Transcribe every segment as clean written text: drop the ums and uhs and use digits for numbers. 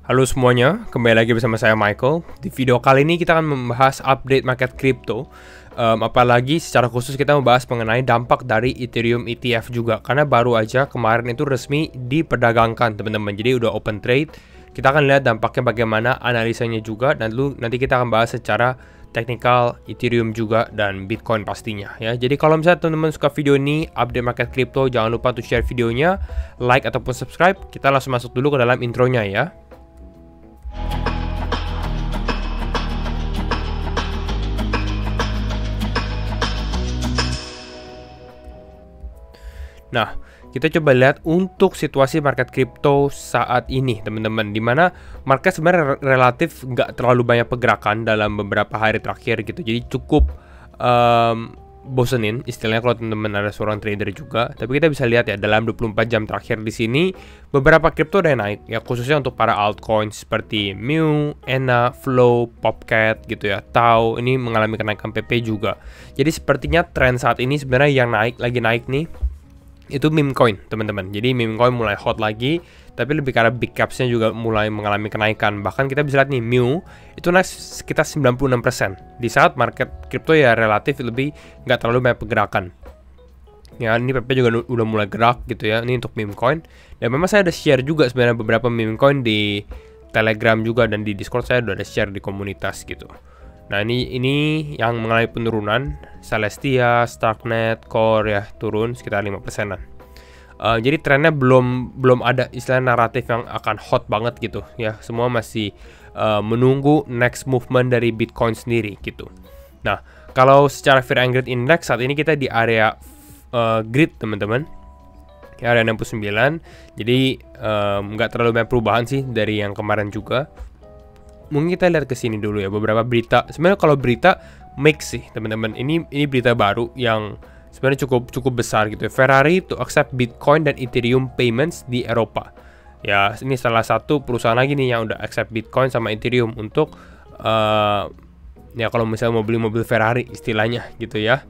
Halo semuanya, kembali lagi bersama saya Michael. Di video kali ini kita akan membahas update market crypto. Apalagi secara khusus kita membahas mengenai dampak dari Ethereum ETF juga. Karena baru aja kemarin itu resmi diperdagangkan teman-teman. Jadi udah open trade. Kita akan lihat dampaknya bagaimana, analisanya juga. Dan lalu nanti kita akan bahas secara teknikal Ethereum juga dan Bitcoin pastinya ya. Jadi kalau misalnya teman-teman suka video ini, update market crypto, jangan lupa untuk share videonya, like ataupun subscribe. Kita langsung masuk dulu ke dalam intronya ya. Nah, kita coba lihat untuk situasi market crypto saat ini, teman-teman. Dimana market sebenarnya relatif nggak terlalu banyak pergerakan dalam beberapa hari terakhir gitu. Jadi cukup bosenin istilahnya kalau teman-teman ada seorang trader juga. Tapi kita bisa lihat ya dalam 24 jam terakhir di sini beberapa crypto udah naik ya, khususnya untuk para altcoins seperti Mew, Ena, Flow, Popcat gitu ya. Tau ini mengalami kenaikan PP juga. Jadi sepertinya tren saat ini sebenarnya yang lagi naik nih itu meme coin, teman-teman. Jadi meme coin mulai hot lagi, tapi lebih karena big capsnya juga mulai mengalami kenaikan. Bahkan kita bisa lihat nih, Mew itu naik sekitar 96%. Di saat market crypto ya relatif lebih nggak terlalu banyak pergerakan. Ya, ini PP juga udah mulai gerak gitu ya. Ini untuk meme coin. Dan memang saya ada share juga sebenarnya beberapa meme coin di Telegram juga, dan di Discord saya udah ada share di komunitas gitu. Nah, ini yang mengalami penurunan. Celestia, Starknet, Core ya turun sekitar 5%-an. Jadi trennya belum ada istilah naratif yang akan hot banget gitu ya. Semua masih menunggu next movement dari Bitcoin sendiri gitu. Nah, kalau secara Fear and Greed Index saat ini kita di area grid, teman-teman. Area 69. Jadi nggak terlalu banyak perubahan sih dari yang kemarin juga. Mungkin kita lihat ke sini dulu ya beberapa berita. Sebenarnya kalau berita mix sih, teman-teman. Ini berita baru yang sebenarnya cukup besar gitu ya. Ferrari to accept Bitcoin dan Ethereum payments di Eropa. Ya, ini salah satu perusahaan lagi nih yang udah accept Bitcoin sama Ethereum untuk ya kalau misalnya mau beli mobil Ferrari istilahnya gitu ya.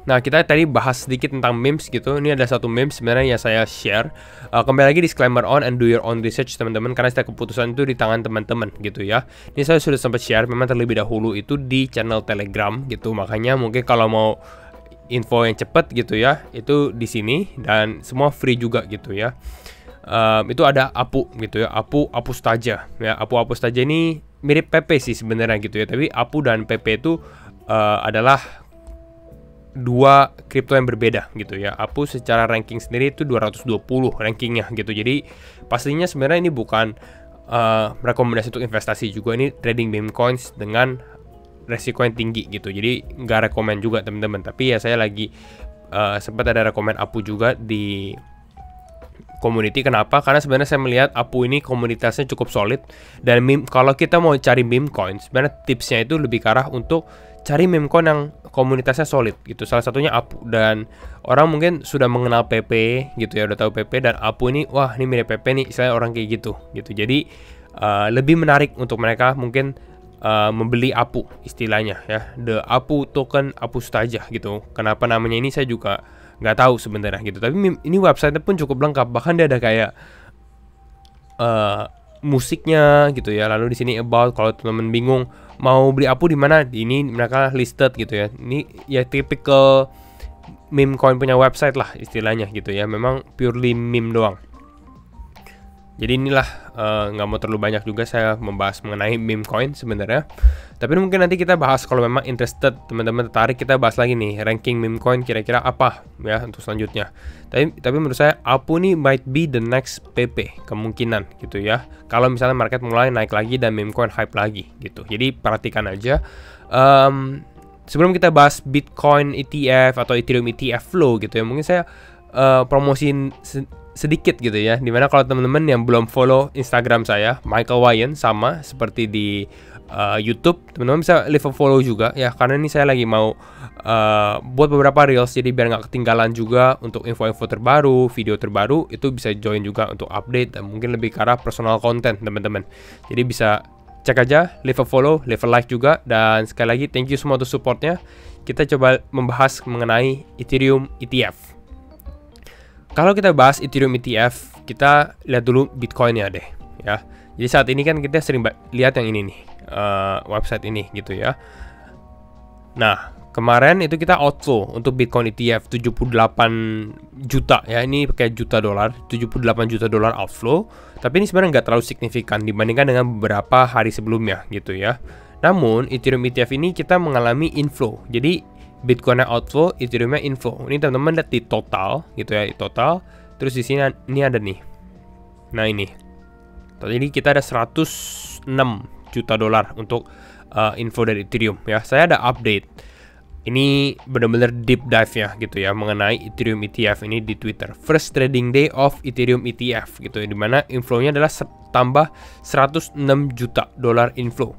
Nah, kita tadi bahas sedikit tentang memes gitu. Ini ada satu meme sebenarnya yang saya share. Kembali lagi disclaimer on and do your own research, teman-teman, karena setiap keputusan itu di tangan teman-teman gitu ya. Ini saya sudah sempat share memang terlebih dahulu itu di channel Telegram gitu. Makanya mungkin kalau mau info yang cepat gitu ya, itu di sini dan semua free juga gitu ya. Itu ada Apu gitu ya. Apu Staja ya. Apu Staja ini mirip PP sih sebenarnya gitu ya. Tapi Apu dan PP itu adalah dua kripto yang berbeda gitu ya. Apu secara ranking sendiri itu 220 rankingnya gitu. Jadi pastinya sebenarnya ini bukan rekomendasi untuk investasi juga. Ini trading meme coins dengan resiko yang tinggi gitu. Jadi nggak rekomend juga, teman-teman. Tapi ya saya lagi sempat ada rekomend Apu juga di community. Kenapa? Karena sebenarnya saya melihat Apu ini komunitasnya cukup solid. Dan kalau kita mau cari meme coins, sebenarnya tipsnya itu lebih ke arah untuk cari meme coin yang komunitasnya solid gitu. Salah satunya Apu, dan orang mungkin sudah mengenal PP gitu ya, udah tahu PP, dan Apu ini wah ini mirip PP nih, istilahnya orang kayak gitu. Jadi lebih menarik untuk mereka mungkin membeli Apu istilahnya ya. The Apu token Apu Staja gitu. Kenapa namanya ini saya juga nggak tahu sebenarnya gitu. Tapi ini website pun cukup lengkap. Bahkan dia ada kayak musiknya gitu ya. Lalu di sini about, kalau teman-teman bingung mau beli Apu di mana, ini mereka listed gitu ya. Ini ya typical meme coin punya website lah istilahnya gitu ya. Memang purely meme doang. Jadi inilah nggak mau terlalu banyak juga saya membahas mengenai meme coin sebenarnya. Tapi mungkin nanti kita bahas kalau memang interested, teman-teman tertarik, kita bahas lagi nih ranking meme coin kira-kira apa ya untuk selanjutnya. Tapi menurut saya Apu nih might be the next PP kemungkinan gitu ya. Kalau misalnya market mulai naik lagi dan meme coin hype lagi gitu. Jadi perhatikan aja. Sebelum kita bahas Bitcoin ETF atau Ethereum ETF Flow gitu ya, mungkin saya promosiin sedikit gitu ya. Dimana kalau teman-teman yang belum follow Instagram saya, Michael Wyan, sama seperti di YouTube, teman-teman bisa leave a follow juga ya, karena ini saya lagi mau buat beberapa reels, jadi biar nggak ketinggalan juga untuk info-info terbaru, video terbaru, itu bisa join juga untuk update dan mungkin lebih ke arah personal content, teman-teman. Jadi bisa cek aja, leave a follow, leave a like juga, dan sekali lagi thank you semua untuk supportnya. Kita coba membahas mengenai Ethereum ETF. Kalau kita bahas Ethereum ETF, kita lihat dulu Bitcoin-nya deh ya. Jadi saat ini kan kita sering lihat yang ini nih, website ini gitu ya. Nah, kemarin itu kita outflow untuk Bitcoin ETF 78 juta ya, ini kayak juta dolar, 78 juta dolar outflow. Tapi ini sebenarnya nggak terlalu signifikan dibandingkan dengan beberapa hari sebelumnya gitu ya. Namun Ethereum ETF ini kita mengalami inflow. Jadi Bitcoin-nya outflow, Ethereum-nya inflow. Ini teman-teman lihat di total gitu ya, di total. Terus di sini ini ada nih. Nah ini. Jadi kita ada 106 juta dolar untuk info dari Ethereum ya. Saya ada update. Ini benar-benar deep dive ya gitu ya mengenai Ethereum ETF ini di Twitter. First trading day of Ethereum ETF gitu ya, dimana inflow-nya adalah tambah 106 juta dolar inflow.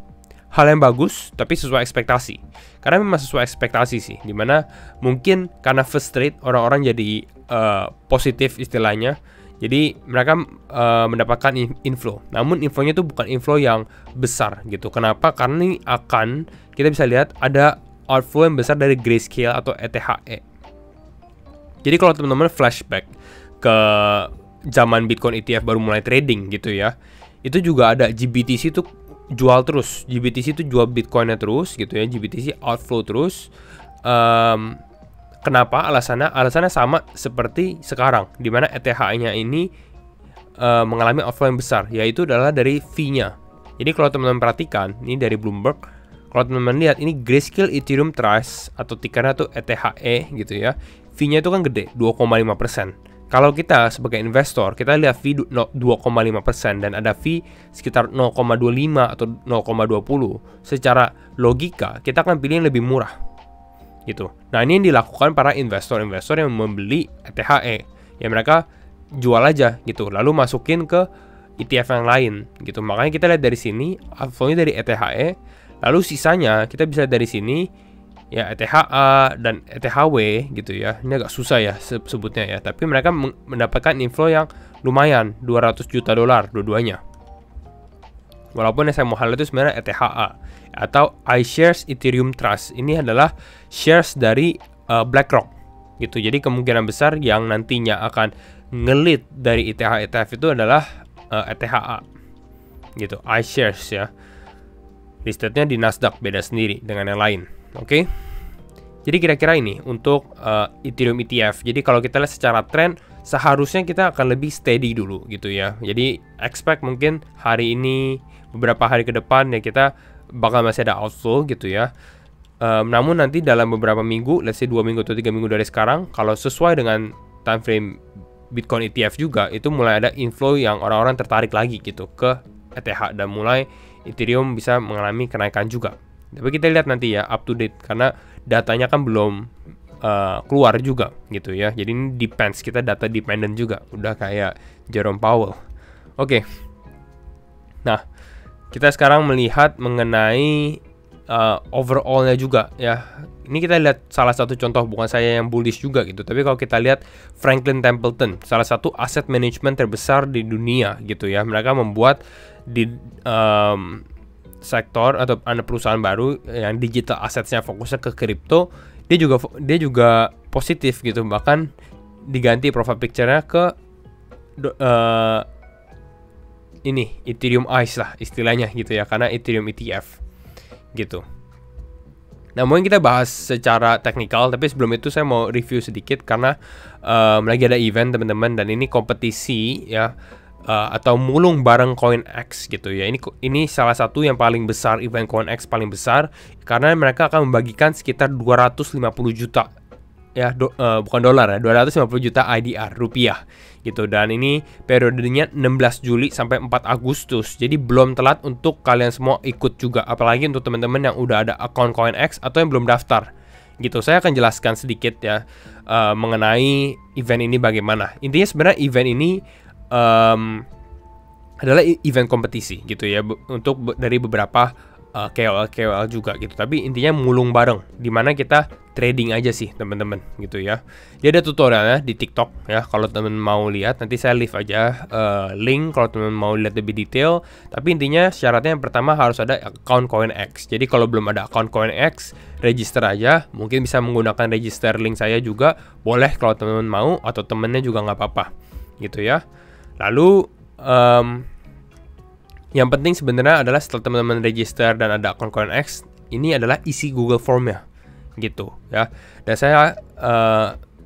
Hal yang bagus tapi sesuai ekspektasi. Karena memang sesuai ekspektasi sih, dimana mungkin karena first trade orang-orang jadi positif istilahnya. Jadi mereka mendapatkan inflow. Namun infonya itu bukan inflow yang besar gitu. Kenapa? Karena ini kita bisa lihat ada outflow yang besar dari Grayscale atau ETHE. Jadi kalau teman-teman flashback ke zaman Bitcoin ETF baru mulai trading gitu ya, itu juga ada GBTC itu jual terus. GBTC itu jual Bitcoinnya terus gitu ya. GBTC outflow terus. Kenapa? Alasannya sama seperti sekarang, di mana ETH-nya ini mengalami outflow yang besar, yaitu adalah dari fee-nya. Jadi kalau teman-teman perhatikan, ini dari Bloomberg, kalau teman-teman lihat ini Grayscale Ethereum Trust atau tikernya tuh ETHE gitu ya, fee-nya itu kan gede, 2,5%. Kalau kita sebagai investor, kita lihat fee 2,5% dan ada fee sekitar 0,25 atau 0,20. Secara logika, kita akan pilih yang lebih murah. Gitu. Nah ini yang dilakukan para investor-investor yang membeli ETHE, ya mereka jual aja gitu, lalu masukin ke ETF yang lain gitu. Makanya kita lihat dari sini outflow-nya dari ETHE, lalu sisanya kita bisa lihat dari sini ya ETHA dan ETHW gitu ya. Ini agak susah ya sebutnya ya, tapi mereka mendapatkan inflow yang lumayan, 200 juta dolar dua-duanya. Walaupun yang saya mau highlight itu sebenarnya ETHA atau iShares Ethereum Trust. Ini adalah shares dari BlackRock gitu. Jadi kemungkinan besar yang nantinya akan ngelit dari ETH ETF itu adalah ETHA gitu, iShares ya. Listednya di Nasdaq, beda sendiri dengan yang lain. Oke. Jadi kira-kira ini untuk Ethereum ETF. Jadi kalau kita lihat secara tren, seharusnya kita akan lebih steady dulu gitu ya. Jadi expect mungkin hari ini, beberapa hari ke depan ya kita bakal masih ada outflow gitu ya. Namun nanti dalam beberapa minggu, let's say 2 minggu atau 3 minggu dari sekarang, kalau sesuai dengan time frame Bitcoin ETF juga, itu mulai ada inflow yang orang-orang tertarik lagi gitu ke ETH dan mulai Ethereum bisa mengalami kenaikan juga. Tapi kita lihat nanti ya, up to date, karena datanya kan belum keluar juga gitu ya. Jadi ini depends, kita data dependent juga, udah kayak Jerome Powell. Oke. Nah, kita sekarang melihat mengenai overall-nya juga ya. Ini kita lihat salah satu contoh, bukan saya yang bullish juga gitu, tapi kalau kita lihat Franklin Templeton, salah satu aset manajemen terbesar di dunia gitu ya. Mereka membuat di sektor atau ada perusahaan baru yang digital asetnya fokusnya ke kripto. Dia juga positif gitu, bahkan diganti profile picture-nya ke ini Ethereum Ice lah istilahnya gitu ya, karena Ethereum ETF gitu. Nah, mungkin kita bahas secara teknikal, tapi sebelum itu saya mau review sedikit karena lagi ada event teman-teman, dan ini kompetisi ya, atau mulung bareng CoinEx gitu ya. Ini salah satu yang paling besar, event CoinEx paling besar, karena mereka akan membagikan sekitar 250 juta ya, bukan dolar ya, 250 juta IDR rupiah gitu. Dan ini periodenya 16 Juli sampai 4 Agustus. Jadi belum telat untuk kalian semua ikut juga, apalagi untuk teman-teman yang udah ada akun CoinEx atau yang belum daftar gitu. Saya akan jelaskan sedikit ya mengenai event ini bagaimana. Intinya sebenarnya event ini adalah event kompetisi gitu ya, untuk dari beberapa KOL juga gitu. Tapi intinya mulung bareng, dimana kita trading aja sih teman-teman gitu ya. Dia ada tutorialnya di TikTok ya, kalau teman mau lihat nanti saya leave aja link kalau teman mau lihat lebih detail. Tapi intinya syaratnya yang pertama harus ada account CoinEx. Jadi kalau belum ada account CoinEx, register aja. Mungkin bisa menggunakan register link saya juga boleh kalau teman mau, atau temennya juga nggak apa-apa gitu ya. Lalu yang penting sebenarnya adalah setelah teman-teman register dan ada akun CoinEx, ini adalah isi Google Form-nya gitu ya. Dan saya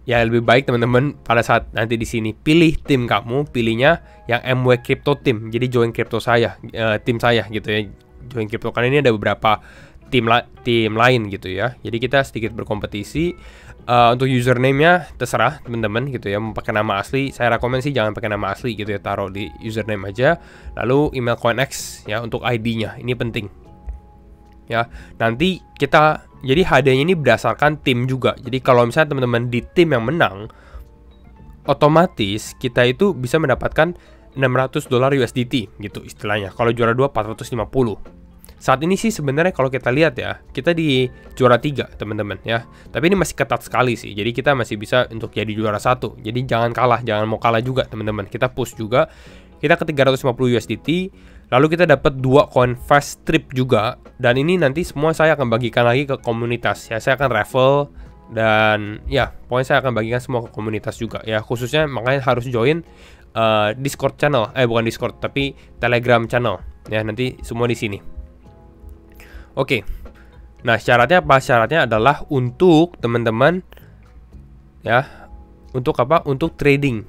ya lebih baik teman-teman pada saat nanti di sini pilih tim kamu, pilihnya yang MW Crypto Team. Jadi join crypto saya, tim saya gitu ya. Join crypto, karena ini ada beberapa tim lain gitu ya. Jadi kita sedikit berkompetisi. Untuk username-nya terserah teman-teman gitu ya, mau pakai nama asli. Saya rekomen sih jangan pakai nama asli gitu ya, taruh di username aja. Lalu email CoinEx ya untuk ID-nya, ini penting ya. Nanti kita, jadi hadiahnya ini berdasarkan tim juga. Jadi kalau misalnya teman-teman di tim yang menang, otomatis kita itu bisa mendapatkan $600 USDT gitu istilahnya. Kalau juara 2 450. Saat ini sih sebenarnya kalau kita lihat ya, kita di juara 3 teman-teman ya. Tapi ini masih ketat sekali sih. Jadi kita masih bisa untuk jadi juara 1. Jadi jangan kalah, jangan mau kalah juga teman-teman. Kita push juga. Kita ke 350 USDT. Lalu kita dapat 2 coin fast trip juga. Dan ini nanti semua saya akan bagikan lagi ke komunitas ya. Saya akan raffle dan ya, pokoknya saya akan bagikan semua ke komunitas juga ya. Khususnya makanya harus join Discord channel. Bukan Discord, tapi Telegram channel. Ya, nanti semua di sini. Oke, nah syaratnya apa? Syaratnya adalah untuk teman-teman ya, untuk apa? Untuk trading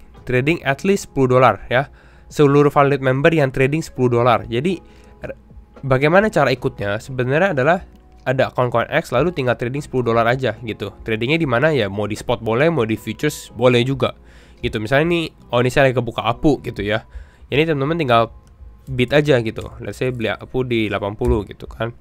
at least $10 ya. Seluruh valid member yang trading $10. Jadi bagaimana cara ikutnya? Sebenarnya adalah ada akun CoinEx, lalu tinggal trading $10 aja gitu. Tradingnya di mana ya? Mau di spot boleh, mau di futures boleh juga gitu. Misalnya nih, ini saya lagi kebuka APU gitu ya. Jadi teman-teman tinggal bid aja gitu. Let's say beli APU di 80 gitu kan.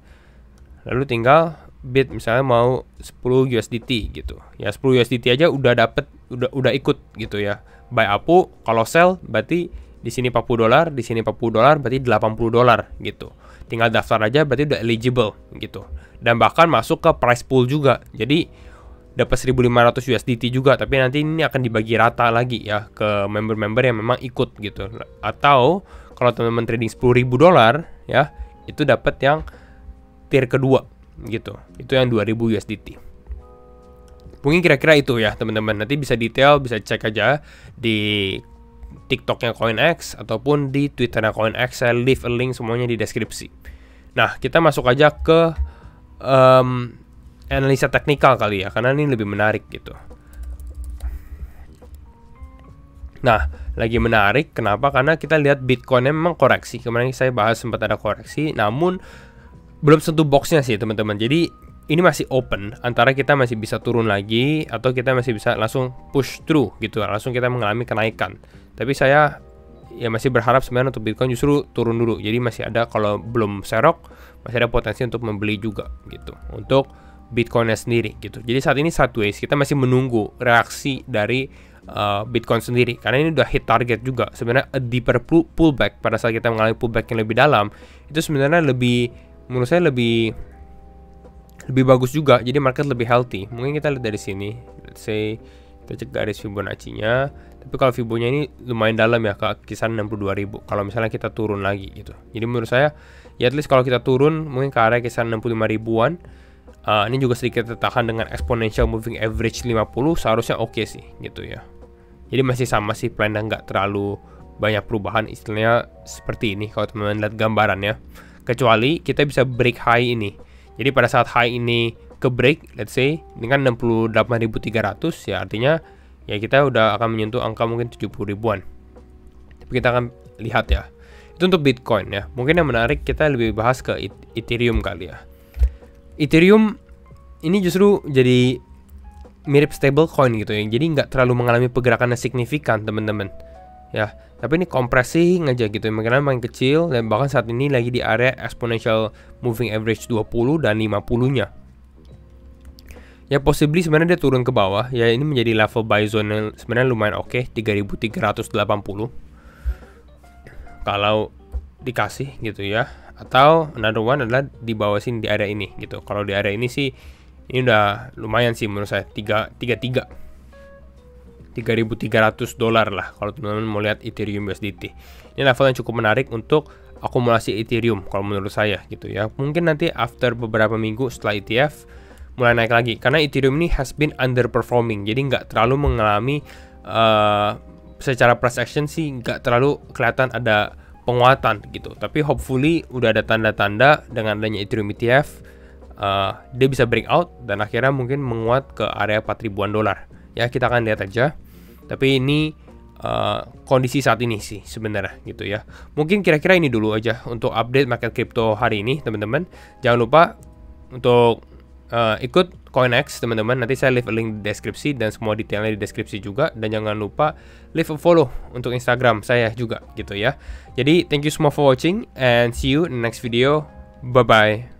Lalu tinggal bid misalnya mau 10 USDT gitu. Ya 10 USDT aja udah dapet, udah ikut gitu ya. Buy APU, kalau sell berarti di sini $40, di sini $40 berarti $80 gitu. Tinggal daftar aja berarti udah eligible gitu. Dan bahkan masuk ke price pool juga. Jadi dapat 1.500 USDT juga, tapi nanti ini akan dibagi rata lagi ya ke member-member yang memang ikut gitu. Atau kalau teman-teman trading $10.000 ya, itu dapat yang tier kedua gitu. Itu yang 2.000 USDT. Mungkin kira-kira itu ya teman-teman. Nanti bisa detail, bisa cek aja di TikToknya CoinEx ataupun di Twitternya CoinEx. Saya leave a link semuanya di deskripsi. Nah, kita masuk aja ke analisa teknikal kali ya, karena ini lebih menarik gitu. Nah, lagi menarik kenapa? Karena kita lihat Bitcoinnya memang koreksi. Kemarin saya bahas sempat ada koreksi, namun belum sentuh boxnya sih teman-teman. Jadi ini masih open, antara kita masih bisa turun lagi atau kita masih bisa langsung push through gitu, langsung kita mengalami kenaikan. Tapi saya ya masih berharap sebenarnya untuk Bitcoin justru turun dulu. Jadi masih ada, kalau belum serok, masih ada potensi untuk membeli juga gitu untuk Bitcoinnya sendiri gitu. Jadi saat ini sideways, kita masih menunggu reaksi dari Bitcoin sendiri, karena ini udah hit target juga. Sebenarnya a deeper pullback, pada saat kita mengalami pullback yang lebih dalam, itu sebenarnya lebih, menurut saya lebih bagus juga. Jadi market lebih healthy. Mungkin kita lihat dari sini, let's say kita cek garis Fibonacci-nya. Tapi kalau Fibonya ini lumayan dalam ya, ke kisaran 62.000. Kalau misalnya kita turun lagi gitu. Jadi menurut saya ya at least kalau kita turun mungkin ke area kisaran 65 ribuan. Ini juga sedikit tertahan dengan exponential moving average 50, seharusnya oke sih gitu ya. Jadi masih sama sih, plannya nggak terlalu banyak perubahan, istilahnya seperti ini kalau teman-teman lihat gambarannya. Kecuali kita bisa break high ini. Jadi pada saat high ini ke break, let's say dengan 68.300 ya, artinya ya kita udah akan menyentuh angka mungkin 70 ribuan. Tapi kita akan lihat ya. Itu untuk Bitcoin ya. Mungkin yang menarik kita lebih bahas ke Ethereum kali ya. Ethereum ini justru jadi mirip stablecoin gitu ya. Jadi nggak terlalu mengalami pergerakan yang signifikan teman-teman. Ya, tapi ini compressing aja gitu, makanya makin kecil, dan bahkan saat ini lagi di area exponential moving average 20 dan 50-nya. Ya possibly sebenarnya dia turun ke bawah, ya ini menjadi level buy zone yang sebenarnya lumayan oke, 3.380. Kalau dikasih gitu ya. Atau another one adalah di bawah sini di area ini gitu. Kalau di area ini sih ini udah lumayan sih menurut saya, 3.300 $3.300 lah kalau teman-teman mau lihat Ethereum USDT. Ini level yang cukup menarik untuk akumulasi Ethereum kalau menurut saya gitu ya. Mungkin nanti after beberapa minggu setelah ETF mulai naik lagi, karena Ethereum ini has been underperforming, jadi nggak terlalu mengalami secara price action sih nggak terlalu kelihatan ada penguatan gitu. Tapi hopefully udah ada tanda-tanda dengan adanya Ethereum ETF, dia bisa breakout dan akhirnya mungkin menguat ke area 4.000-an dolar. Ya kita akan lihat aja. Tapi ini kondisi saat ini sih sebenarnya gitu ya. Mungkin kira-kira ini dulu aja untuk update market crypto hari ini teman-teman. Jangan lupa untuk ikut CoinEx teman-teman. Nanti saya leave a link di deskripsi dan semua detailnya di deskripsi juga. Dan jangan lupa leave a follow untuk Instagram saya juga gitu ya. Jadi thank you semua for watching and see you in the next video. Bye bye.